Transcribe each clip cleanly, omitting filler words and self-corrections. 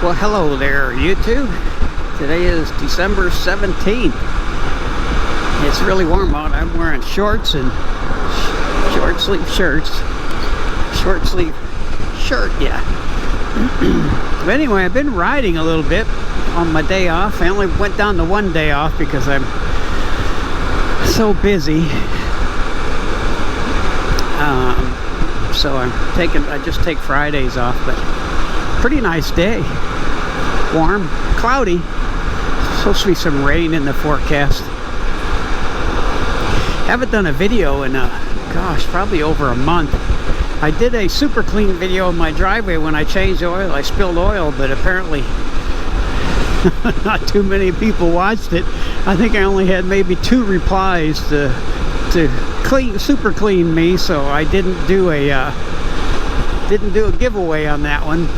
Well, hello there, YouTube. Today is December 17th. It's really warm out. I'm wearing shorts and short sleeve shirts. Short sleeve shirt, yeah. But anyway, I've been riding a little bit on my day off. I only went down to one day off because I'm so busy. So I just take Fridays off, but pretty nice day. Warm, cloudy. Supposed to be some rain in the forecast. Haven't done a video in gosh, probably over a month. I did a super clean video of my driveway when I changed oil. I spilled oil, but apparently not too many people watched it. I think I only had maybe 2 replies to super clean me, so I didn't do a giveaway on that one.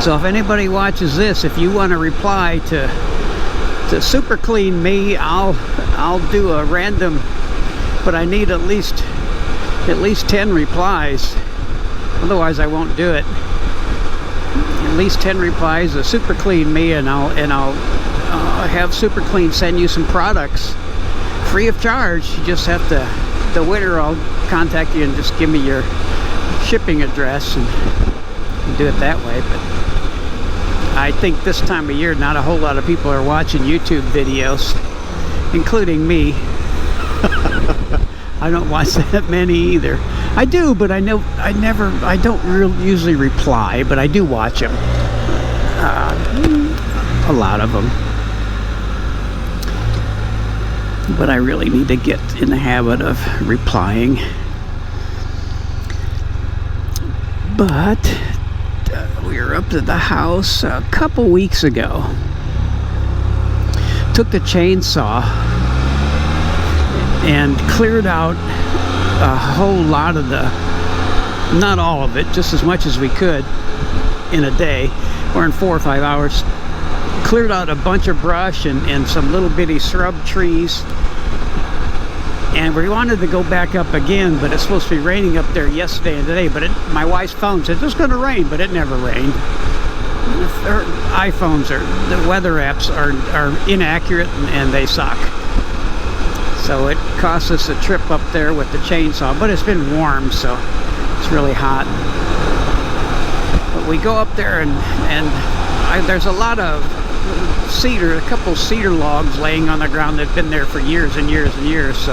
So if anybody watches this, if you want to reply to super clean me, I'll do a random, but I need at least 10 replies. Otherwise I won't do it. At least 10 replies to super clean me, and I'll have super clean send you some products free of charge. You just have to, the winner, I'll contact you and just give me your shipping address and do it that way. But I think this time of year not a whole lot of people are watching YouTube videos, including me. I don't watch that many either. I do, but I don't usually reply, but I do watch them. A lot of them. But I really need to get in the habit of replying. But we were up to the house a couple weeks ago. Took the chainsaw and cleared out a whole lot of the, not all of it, just as much as we could in a day, or in 4 or 5 hours. Cleared out a bunch of brush and some little bitty shrub trees. And we wanted to go back up again, but it's supposed to be raining up there yesterday and today. But my wife's phone said it's going to rain, but it never rained. Her iPhones, the weather apps are inaccurate and they suck. So it cost us a trip up there with the chainsaw, but it's been warm, so it's really hot. But we go up there and there's a lot of cedar, a couple cedar logs laying on the ground that have been there for years and years and years. So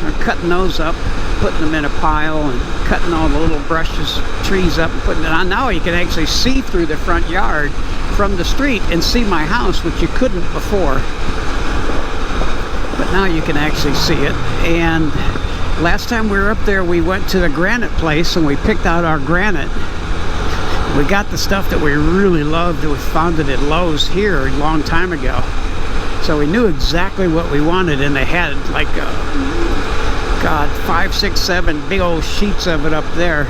we're cutting those up, putting them in a pile, and cutting all the little brushes, trees up, and putting it on. Now you can actually see through the front yard from the street and see my house, which you couldn't before. But now you can actually see it. And last time we were up there, we went to the granite place and we picked out our granite. We got the stuff that we really loved. We found it at Lowe's here a long time ago. So we knew exactly what we wanted, and they had like, God, 5, 6, 7 big old sheets of it up there.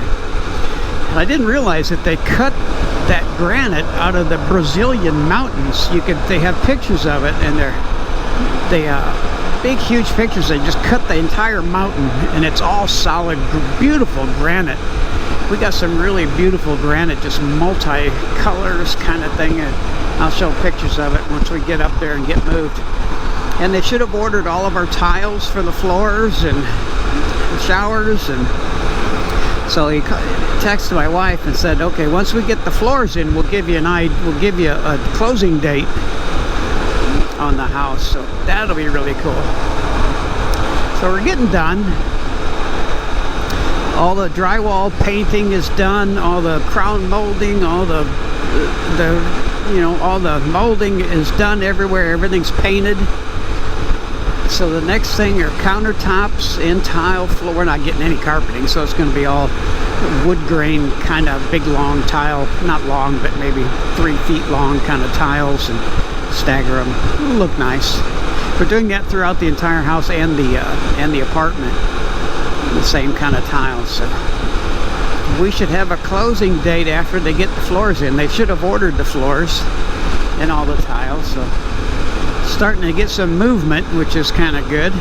And I didn't realize that they cut that granite out of the Brazilian mountains. They have pictures of it, and they big, huge pictures. They just cut the entire mountain, and it's all solid, beautiful granite. We got some really beautiful granite, just multi-colors kind of thing, and I'll show pictures of it once we get up there and get moved. And they should have ordered all of our tiles for the floors and showers, and so he texted my wife and said, okay, once we get the floors in, we'll give you a closing date on the house. So that'll be really cool. So we're getting done. All the drywall painting is done, all the crown molding, all the molding is done everywhere. Everything's painted. So the next thing are countertops and tile floor. We're not getting any carpeting, so it's going to be all wood grain, kind of big long tile, not long, but maybe 3 feet long kind of tiles, and stagger them. It'll look nice. We're doing that throughout the entire house and the apartment. The same kind of tiles. So we should have a closing date after they get the floors in. They should have ordered the floors and all the tiles. So starting to get some movement, which is kind of good.